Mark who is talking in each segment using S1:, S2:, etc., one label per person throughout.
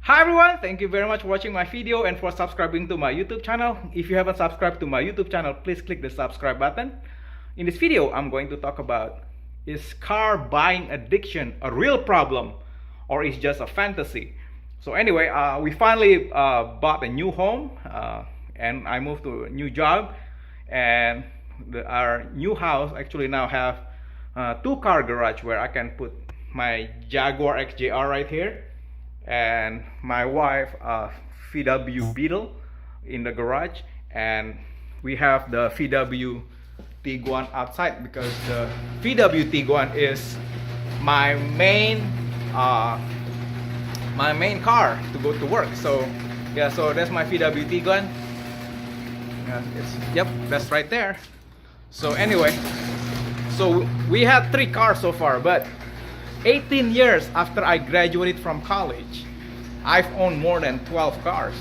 S1: Hi everyone, thank you very much for watching my video and for subscribing to my YouTube channel. If you haven't subscribed to my YouTube channel, please click the subscribe button. In this video, I'm going to talk about, is car buying addiction a real problem or is just a fantasy? So anyway, we finally bought a new home and I moved to a new job, and our new house actually now have two-car garage where I can put my Jaguar XJR right here and my wife VW Beetle in the garage, and we have the VW Tiguan outside because the VW Tiguan is my main car to go to work. So yeah, so that's my VW Tiguan. Yep, that's right there. So anyway, so we had 3 cars so far, but 18 years after I graduated from college, I've owned more than 12 cars.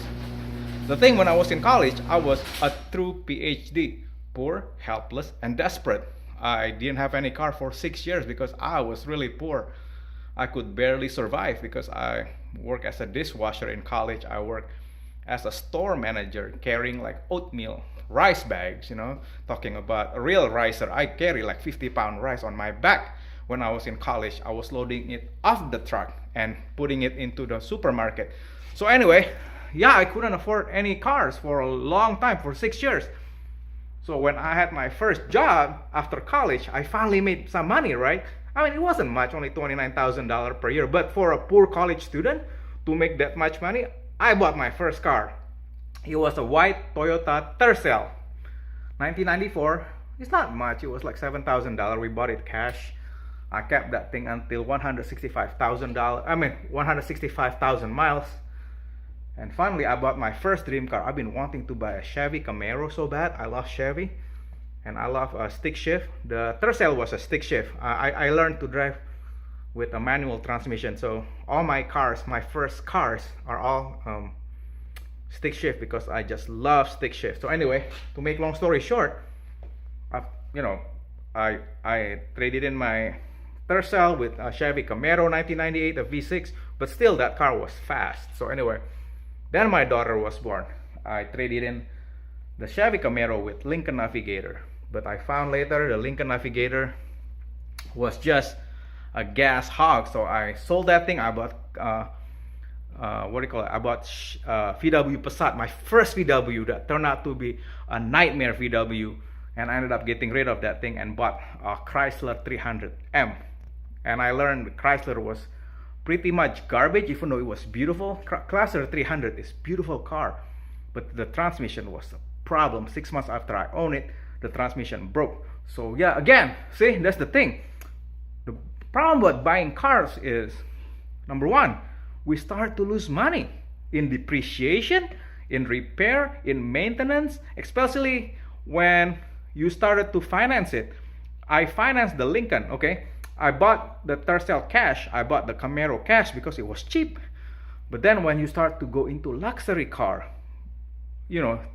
S1: The thing, when I was in college, I was a true PhD, poor, helpless, and desperate. I didn't have any car for 6 years because I was really poor. I could barely survive because I worked as a dishwasher in college. I worked as a store manager carrying like oatmeal, rice bags, talking about a real ricer. I carry like 50-pound rice on my back. When I was in college, I was loading it off the truck and putting it into the supermarket. So anyway, yeah, I couldn't afford any cars for a long time, for 6 years. So when I had my first job after college, I finally made some money, right? I mean, it wasn't much, only $29,000 per year. But for a poor college student to make that much money, I bought my first car. It was a white Toyota Tercel, 1994. It's not much. It was like $7,000. We bought it cash. I kept that thing until $165,000 miles. And finally, I bought my first dream car. I've been wanting to buy a Chevy Camaro so bad. I love Chevy. And I love a stick shift. The Tercel was a stick shift. I learned to drive with a manual transmission. So all my cars, my first cars, are all stick shift because I just love stick shift. So anyway, to make long story short, I traded in my Tercel with a Chevy Camaro 1998, a V6, but still that car was fast. So anyway, then my daughter was born. I traded in the Chevy Camaro with Lincoln Navigator, but I found later the Lincoln Navigator was just a gas hog. So I sold that thing. I bought I bought VW Passat, my first VW that turned out to be a nightmare VW, and I ended up getting rid of that thing and bought a Chrysler 300M. And I learned Chrysler was pretty much garbage, even though it was beautiful. Chrysler 300 is a beautiful car, but the transmission was a problem. 6 months after I owned it, the transmission broke. So yeah, again, see, that's the thing. The problem with buying cars is, number one, we start to lose money in depreciation, in repair, in maintenance, especially when you started to finance it. I financed the Lincoln, okay? I bought the Tercel cash, I bought the Camaro cash because it was cheap. But then when you start to go into luxury car,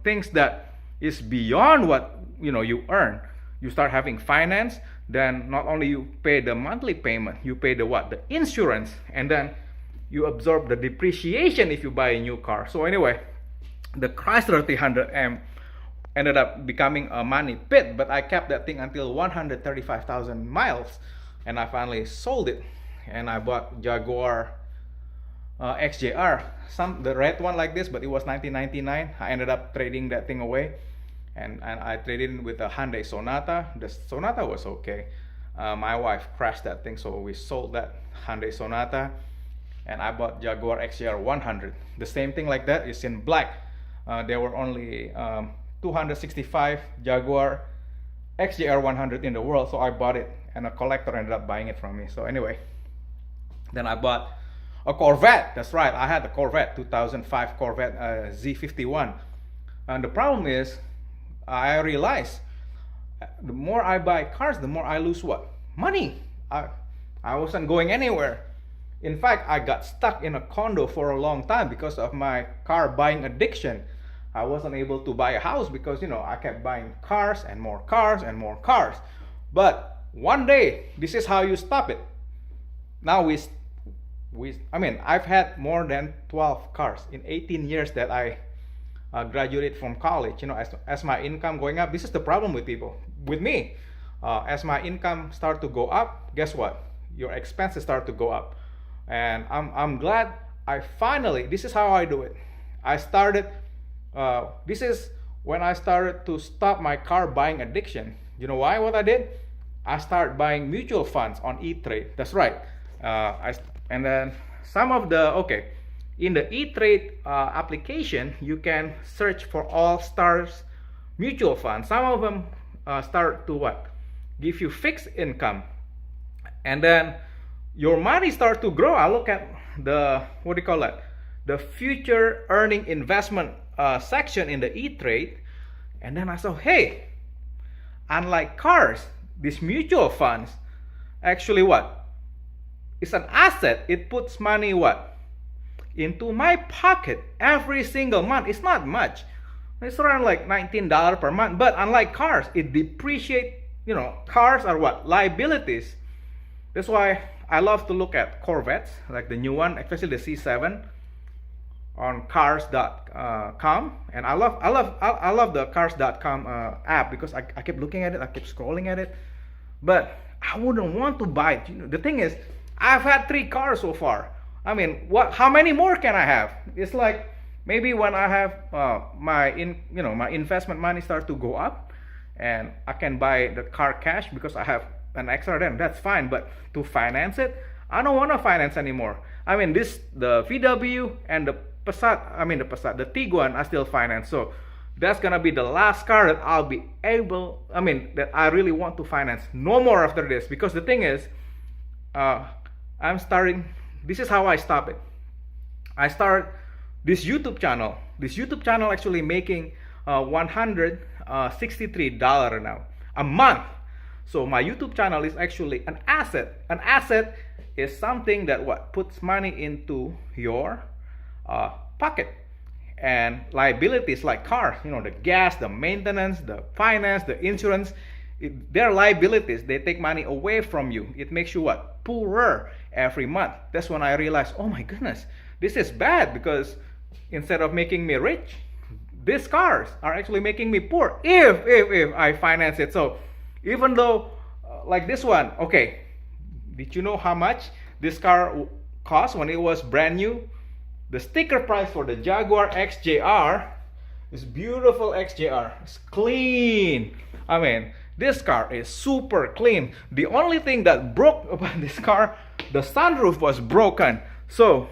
S1: things that is beyond what you earn, you start having finance. Then not only you pay the monthly payment, you pay the insurance, and then you absorb the depreciation if you buy a new car. So anyway, the Chrysler 300M ended up becoming a money pit, but I kept that thing until 135,000 miles, and I finally sold it, and I bought Jaguar XJR, the red one like this, but it was 1999. I ended up trading that thing away, and I traded in with a Hyundai Sonata. The Sonata was okay. My wife crashed that thing, so we sold that Hyundai Sonata, and I bought Jaguar XJR 100. The same thing like that is in black. There were only 265 Jaguar XJR 100 in the world, so I bought it, and a collector ended up buying it from me. So anyway, then I bought a Corvette. That's right, I had the Corvette, 2005 Corvette Z51. And the problem is, I realized the more I buy cars, the more I lose money. I wasn't going anywhere. In fact, I got stuck in a condo for a long time because of my car buying addiction. I wasn't able to buy a house because I kept buying cars and more cars and more cars. But one day, this is how you stop it. Now I've had more than 12 cars in 18 years that I graduated from college. As my income going up, this is the problem with people. With me, as my income start to go up, guess what? Your expenses start to go up. And I'm glad this is how I do it. This is when I started to stop my car buying addiction. You know why? What I did? I started buying mutual funds on E-Trade. That's right. And then in the E-Trade application, you can search for all stars mutual funds. Some of them start to give you fixed income, and then your money start to grow. I look at the the future earning investment section in the E-Trade, and then I saw, hey, unlike cars, these mutual funds actually it's an asset. It puts money into my pocket every single month. It's not much. It's around like $19 per month. But unlike cars, it depreciates. Cars are liabilities. That's why I love to look at Corvettes, like the new one, especially the C7 on cars.com. And I love the cars.com app because I keep looking at it, I keep scrolling at it. But I wouldn't want to buy it. The thing is, I've had 3 cars so far. How many more can I have? It's like maybe when I have my investment money start to go up, and I can buy the car cash because I have an extra, then that's fine. But to finance it, I don't want to finance anymore. The VW and the Passat, the Tiguan, I still finance. So that's gonna be the last car that I'll be able, that I really want to finance. No more after this, because the thing is, this is how I stop it. I start this YouTube channel. This YouTube channel actually making $163 now a month. So my YouTube channel is actually an asset. An asset is something that puts money into your pocket. And liabilities like cars, the gas, the maintenance, the finance, the insurance, they're liabilities. They take money away from you. It makes you poorer every month. That's when I realized, oh my goodness, this is bad, because instead of making me rich, these cars are actually making me poor if I finance it. So even though like this one, okay, did you know how much this car cost when it was brand new? The sticker price for the Jaguar XJR is beautiful. XJR, it's clean. This car is super clean. The only thing that broke about this car, the sunroof was broken. So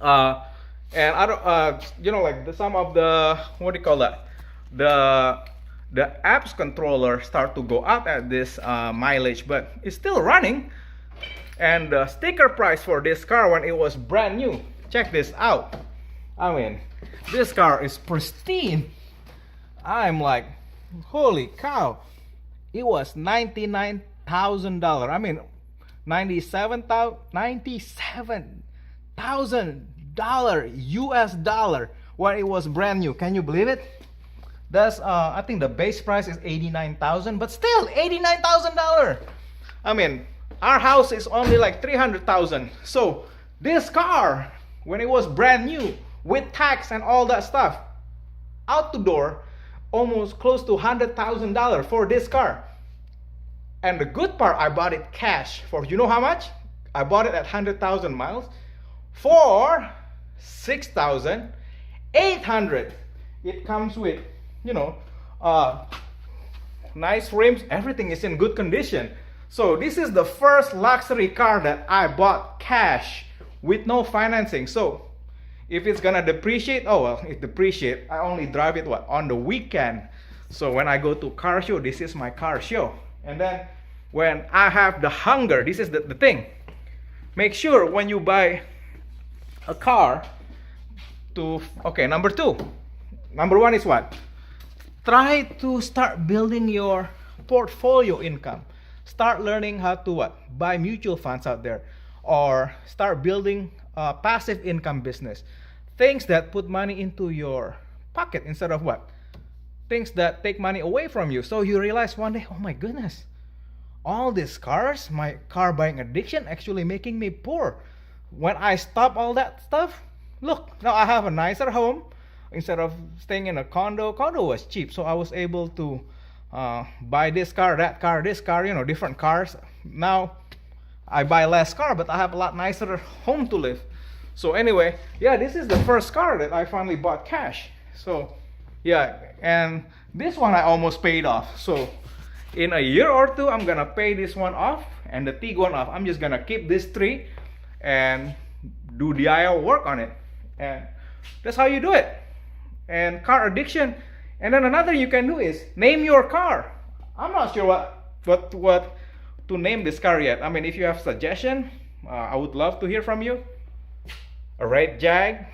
S1: and I don't some of the the apps controller start to go up at this mileage, but it's still running. And the sticker price for this car when it was brand new, check this out. This car is pristine. I'm like, holy cow. It was $99,000. $97,000 US dollar when it was brand new. Can you believe it? That's I think the base price is $89,000, but still $89,000. Our house is only like $300,000. So this car, when it was brand new with tax and all that stuff, out the door, almost close to $100,000 for this car. And the good part, I bought it cash for, you know how much? I bought it at 100,000 miles for $6,800. It comes with, nice rims. Everything is in good condition. So this is the first luxury car that I bought cash with no financing. So if it's gonna depreciate, oh well, it depreciates. I only drive it on the weekend. So when I go to car show, this is my car show. And then when I have the hunger, this is the thing. Make sure when you buy a car number 2. Number 1 is what? Try to start building your portfolio income. Start learning how to buy mutual funds out there, or start building a passive income business. Things that put money into your pocket instead of things that take money away from you. So you realize one day, oh my goodness, all these cars, my car buying addiction actually making me poor. when I stop all that stuff, look, now I have a nicer home. Instead of staying in a condo was cheap, so I was able to buy this car, that car, this car, you know, different cars. Now I buy less car, but I have a lot nicer home to live. So anyway, yeah, this is the first car that I finally bought cash. So yeah, and this one I almost paid off. So in a year or two, I'm gonna pay this one off and the Tiguan off. I'm just gonna keep this three and do DIY work on it, and that's how you do it. And car addiction. And then another you can do is name your car. I'm not sure what to name this car yet. I mean, if you have suggestion, I would love to hear from you. A red Jag.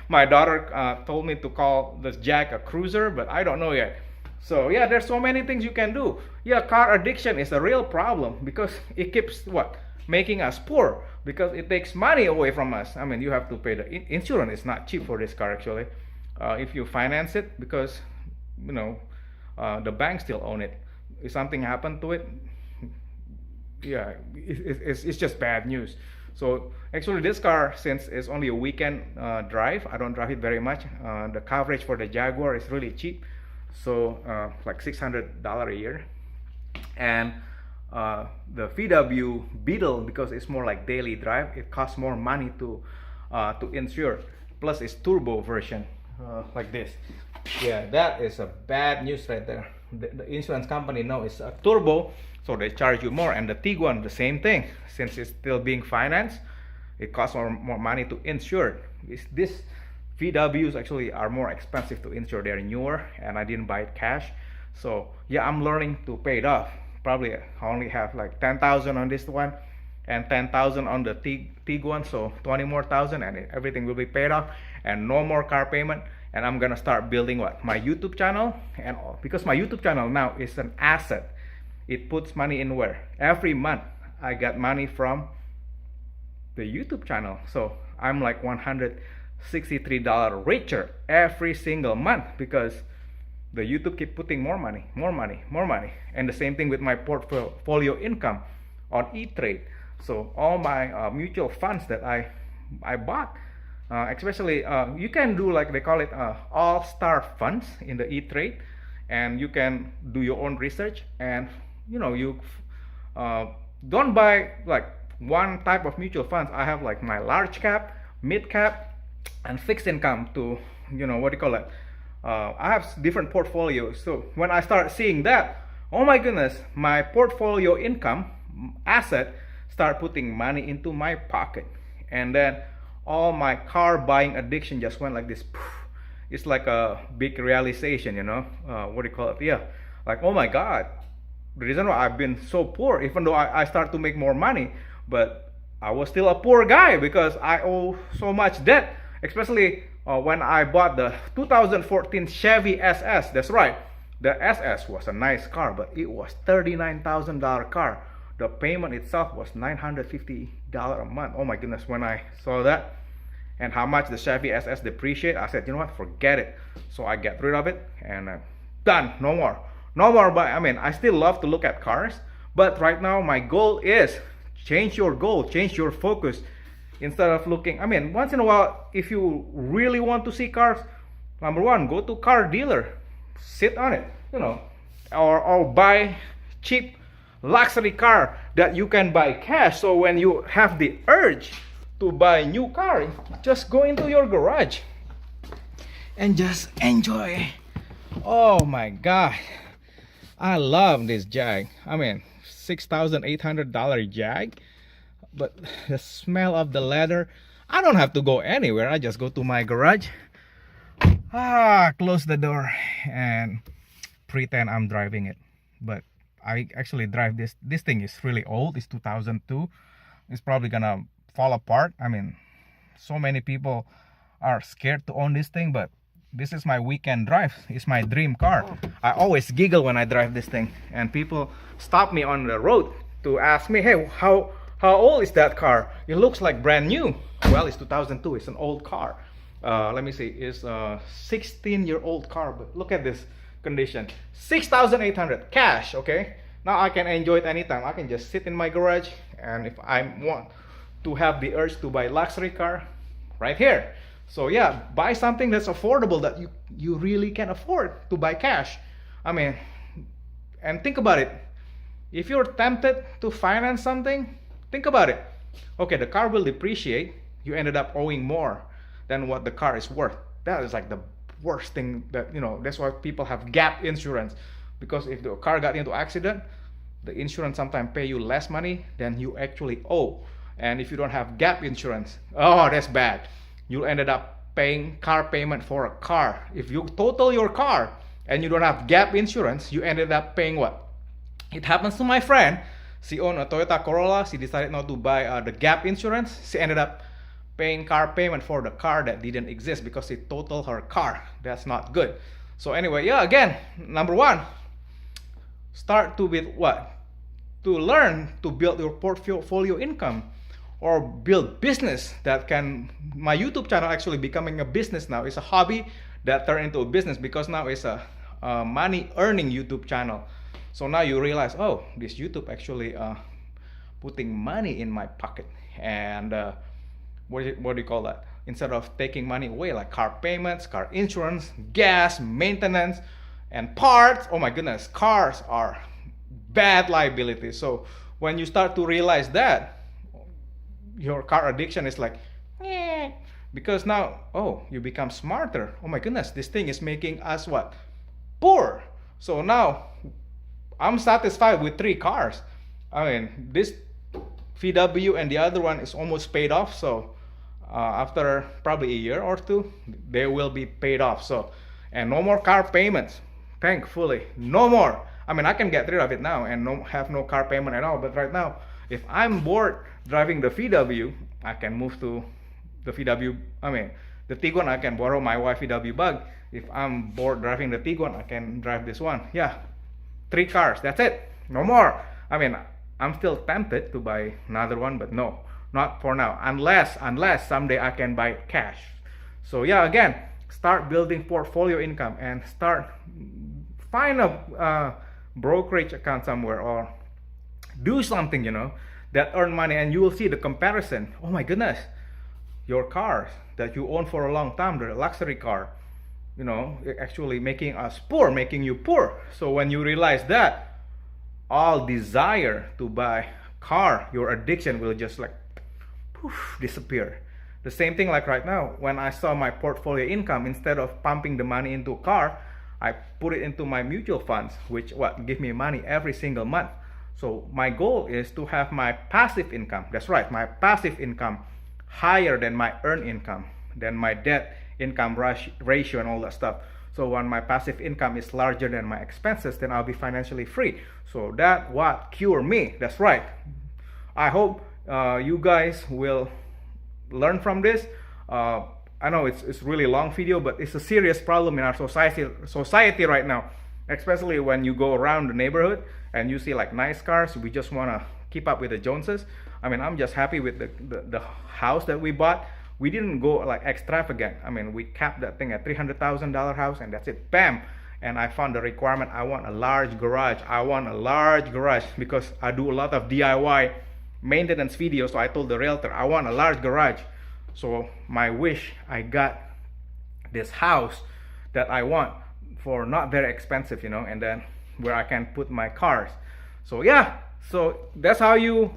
S1: My daughter told me to call this Jag a cruiser, but I don't know yet. So yeah, there's so many things you can do. Yeah, car addiction is a real problem because it keeps making us poor, because it takes money away from us. I mean, you have to pay the insurance. It's not cheap for this car actually. If you finance it, because you know the bank still own it. If something happened to it, yeah, it's just bad news. So actually this car, since it's only a weekend drive, I don't drive it very much. The coverage for the Jaguar is really cheap, so like $600 a year. And the VW Beetle, because it's more like daily drive, it costs more money to insure. Plus it's turbo version. Like this. Yeah, that is a bad news right there. The insurance company knows it's a turbo, so they charge you more. And the Tiguan, the same thing. Since it's still being financed, it costs more money to insure. This VWs actually are more expensive to insure. They're newer, and I didn't buy it cash. So yeah, I'm learning to pay it off. Probably I only have like 10,000 on this one and 10,000 on the Tiguan, so 20 more thousand, and everything will be paid off, and no more car payment. And I'm gonna start building my YouTube channel, and because my YouTube channel now is an asset, it puts money in where every month I got money from the YouTube channel. So I'm like $163 richer every single month because the YouTube keep putting more money. And the same thing with my portfolio income on E-Trade. So all my mutual funds that I bought, especially you can do, like they call it, all-star funds in the E-Trade, and you can do your own research, and you know, you don't buy like one type of mutual funds. I have like my large cap, mid cap, and fixed income to, you know, what do you call it, I have different portfolios. So when I start seeing that, oh my goodness, my portfolio income asset start putting money into my pocket, and then all my car buying addiction just went like this. It's like a big realization, you know, what do you call it, yeah, like, oh my god, the reason why I've been so poor, even though I start to make more money, but I was still a poor guy because I owe so much debt. Especially when I bought the 2014 Chevy SS. That's right, the SS was a nice car, but it was $39,000 car. The payment itself was $950 a month. Oh my goodness, when I saw that and how much the Chevy SS depreciate, I said, you know what, forget it. So I get rid of it and done, no more. But I mean, I still love to look at cars, but right now my goal is change your goal, change your focus. Instead of looking, I mean, once in a while, if you really want to see cars, number one, go to car dealer, sit on it, you know, or buy cheap luxury car that you can buy cash. So when you have the urge to buy a new car, just go into your garage and just enjoy. Oh my god, I love this Jag. I mean, $6,800 Jag, but the smell of the leather, I don't have to go anywhere. I just go to my garage, close the door and pretend I'm driving it. But I actually drive this. This thing is really old. It's 2002. It's probably gonna fall apart. I mean, so many people are scared to own this thing, but this is my weekend drive. It's my dream car. I always giggle when I drive this thing, and people stop me on the road to ask me, hey, how old is that car? It looks like brand new. Well, it's 2002. It's an old car. Let me see. It's a 16-year-old car, but look at this condition. $6,800 cash. Okay, now I can enjoy it anytime. I can just sit in my garage, and if I want to have the urge to buy luxury car? Right here. So yeah, buy something that's affordable, that you really can afford to buy cash. I mean, and think about it. If you're tempted to finance something, think about it. Okay, the car will depreciate. You ended up owing more than what the car is worth. That is like the worst thing that, you know, that's why people have gap insurance. Because if the car got into accident, the insurance sometimes pay you less money than you actually owe. And if you don't have gap insurance, oh, that's bad. You'll ended up paying car payment for a car. If you total your car and you don't have gap insurance, you ended up paying what? It happens to my friend. She owned a Toyota Corolla. She decided not to buy the gap insurance. She ended up paying car payment for the car that didn't exist because she totaled her car. That's not good. So anyway, yeah, again, number one, start to with what? To learn to build your portfolio income, or build business that can. My YouTube channel actually becoming a business now. It's a hobby that turned into a business because now it's a money earning YouTube channel. So now you realize, oh, this YouTube actually putting money in my pocket. And what do you call that? Instead of taking money away, like car payments, car insurance, gas, maintenance, and parts. Oh my goodness, cars are bad liability. So when you start to realize that, your car addiction is like, because now, oh, you become smarter. Oh my goodness, this thing is making us what? Poor. So now I'm satisfied with 3 cars. I mean, this VW and the other one is almost paid off. So after probably a year or 2, they will be paid off. So, and no more car payments. Thankfully, no more. I mean, I can get rid of it now and have no car payment at all. But right now, if I'm bored driving the VW, I can move to the VW. I mean, the Tiguan, I can borrow my wife VW Bug. If I'm bored driving the Tiguan, I can drive this one. Yeah, 3 cars. That's it. No more. I mean, I'm still tempted to buy another one, but no, not for now. Unless someday I can buy cash. So yeah, again, start building portfolio income and find a brokerage account somewhere, or do something, you know, that earn money, and you will see the comparison. Oh my goodness, your cars that you own for a long time, the luxury car, you know, actually making us poor, making you poor. So when you realize that, all desire to buy car, your addiction will just like poof, disappear. The same thing like right now, when I saw my portfolio income, instead of pumping the money into a car, I put it into my mutual funds, which give me money every single month. So my goal is to have my passive income. That's right, my passive income higher than my earned income, than my debt income ratio and all that stuff. So when my passive income is larger than my expenses, then I'll be financially free. So that what cure me. That's right. I hope you guys will learn from this. I know it's really long video, but it's a serious problem in our society right now. Especially when you go around the neighborhood and you see like nice cars, we just want to keep up with the Joneses. I mean, I'm just happy with the house that we bought. We didn't go like extravagant. I mean, we capped that thing at $300,000 house, and that's it. Bam! And I found the requirement. I want a large garage. I want a large garage because I do a lot of DIY maintenance videos. So I told the realtor, I want a large garage. So my wish, I got this house that I want for not very expensive, you know, and then where I can put my cars. So yeah, so that's how you.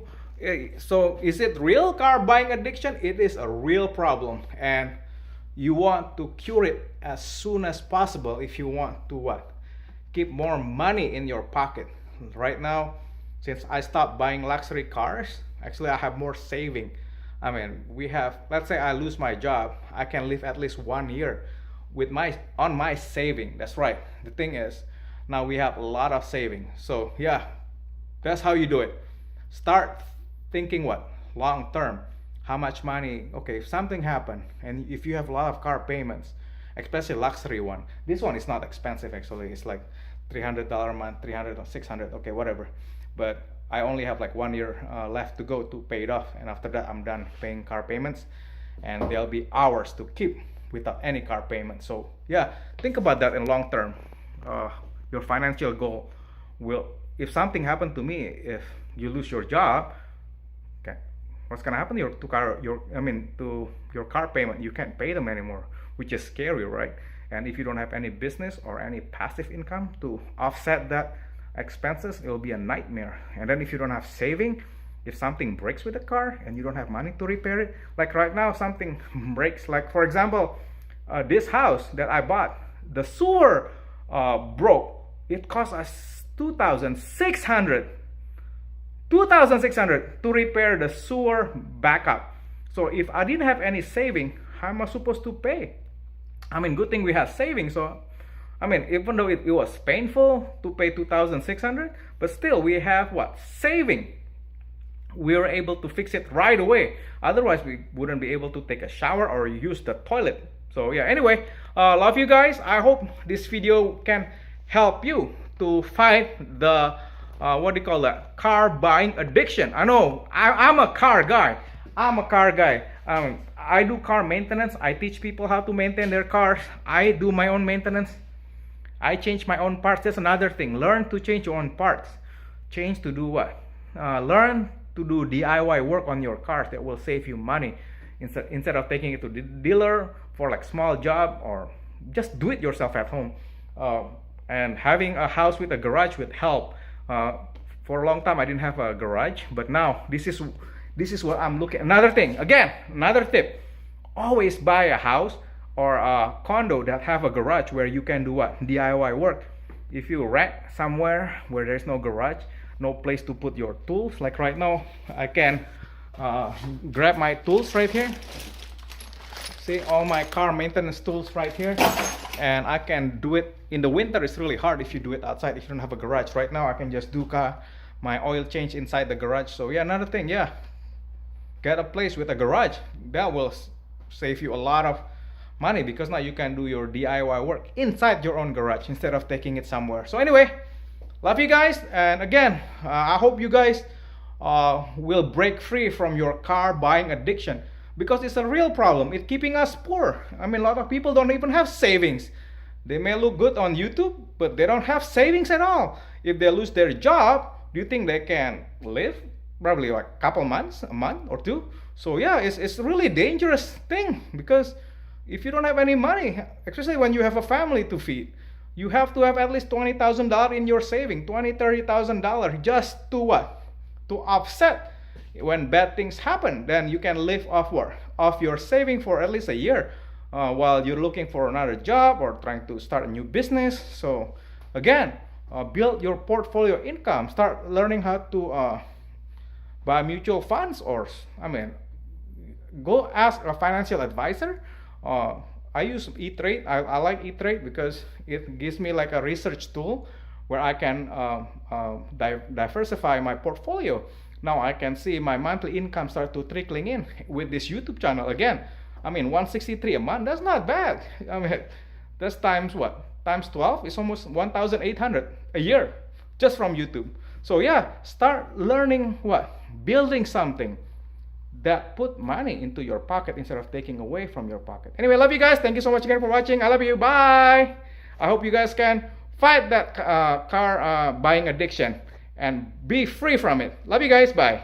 S1: So is it real, car buying addiction? It is a real problem, and you want to cure it as soon as possible if you want to what? Keep more money in your pocket. Right now, since I stopped buying luxury cars, actually I have more saving. I mean, we have, let's say I lose my job, I can live at least 1 year with on my saving. That's right. The thing is, now we have a lot of saving. So yeah, that's how you do it. Start thinking what? Long term. How much money? Okay, if something happened, and if you have a lot of car payments, especially luxury one. This one is not expensive actually. It's like $300 a month, 300 or 600. Okay, whatever. But I only have like 1 year left to go to pay it off, and after that I'm done paying car payments, and there'll be hours to keep without any car payment. So yeah, think about that in long term. Your financial goal will, if something happened to me, if you lose your job, okay, what's gonna happen to your car payment? You can't pay them anymore, which is scary, right? And if you don't have any business or any passive income to offset that expenses, it'll be a nightmare. And then if you don't have saving, if something breaks with the car and you don't have money to repair it, like right now something breaks, like for example, this house that I bought, the sewer broke. It cost us $2,600 to repair the sewer backup. So if I didn't have any saving, how am I supposed to pay? I mean, good thing we had savings. So I mean, even though it was painful to pay $2,600, but still we have what? Saving. We were able to fix it right away. Otherwise we wouldn't be able to take a shower or use the toilet. So yeah, anyway, love you guys. I hope this video can help you to fight the what do you call that, car buying addiction. I know I'm a car guy. I do car maintenance. I teach people how to maintain their cars. I do my own maintenance. I change my own parts. That's another thing. Learn to change your own parts. Change to do what? Learn to do DIY work on your cars. That will save you money instead of taking it to the dealer for like small job, or just do it yourself at home. And having a house with a garage would help. For a long time I didn't have a garage, but now this is what I'm looking. Another thing, again, another tip: always buy a house or a condo that have a garage where you can do what? DIY work. If you rent somewhere where there's no garage, no place to put your tools, like right now I can grab my tools right here. See, all my car maintenance tools right here, and I can do it. In the winter it's really hard if you do it outside, if you don't have a garage. Right now I can just do my oil change inside the garage. So yeah, another thing, yeah, get a place with a garage. That will save you a lot of money, because now you can do your DIY work inside your own garage instead of taking it somewhere. So anyway, love you guys, and again, I hope you guys will break free from your car buying addiction, because it's a real problem. It's keeping us poor. I mean, a lot of people don't even have savings. They may look good on YouTube, but they don't have savings at all. If they lose their job, do you think they can live? Probably like a couple months, a month or two. So yeah, it's a really dangerous thing, because if you don't have any money, especially when you have a family to feed, you have to have at least $20,000 in your saving, $20,000-$30,000, just to what? To offset when bad things happen. Then you can live off your saving for at least a year, while you're looking for another job or trying to start a new business. So again, build your portfolio income. Start learning how to buy mutual funds, or go ask a financial advisor. I use E-Trade. I like E-Trade because it gives me like a research tool where I can diversify my portfolio. Now I can see my monthly income start to trickling in with this YouTube channel. Again, I mean, $163 a month, that's not bad. I mean, that's times what? Times 12 is almost $1,800 a year just from YouTube. So yeah, start learning what? Building something that put money into your pocket instead of taking away from your pocket. Anyway, love you guys. Thank you so much again for watching. I love you. Bye. I hope you guys can fight that car buying addiction and be free from it. Love you guys. Bye.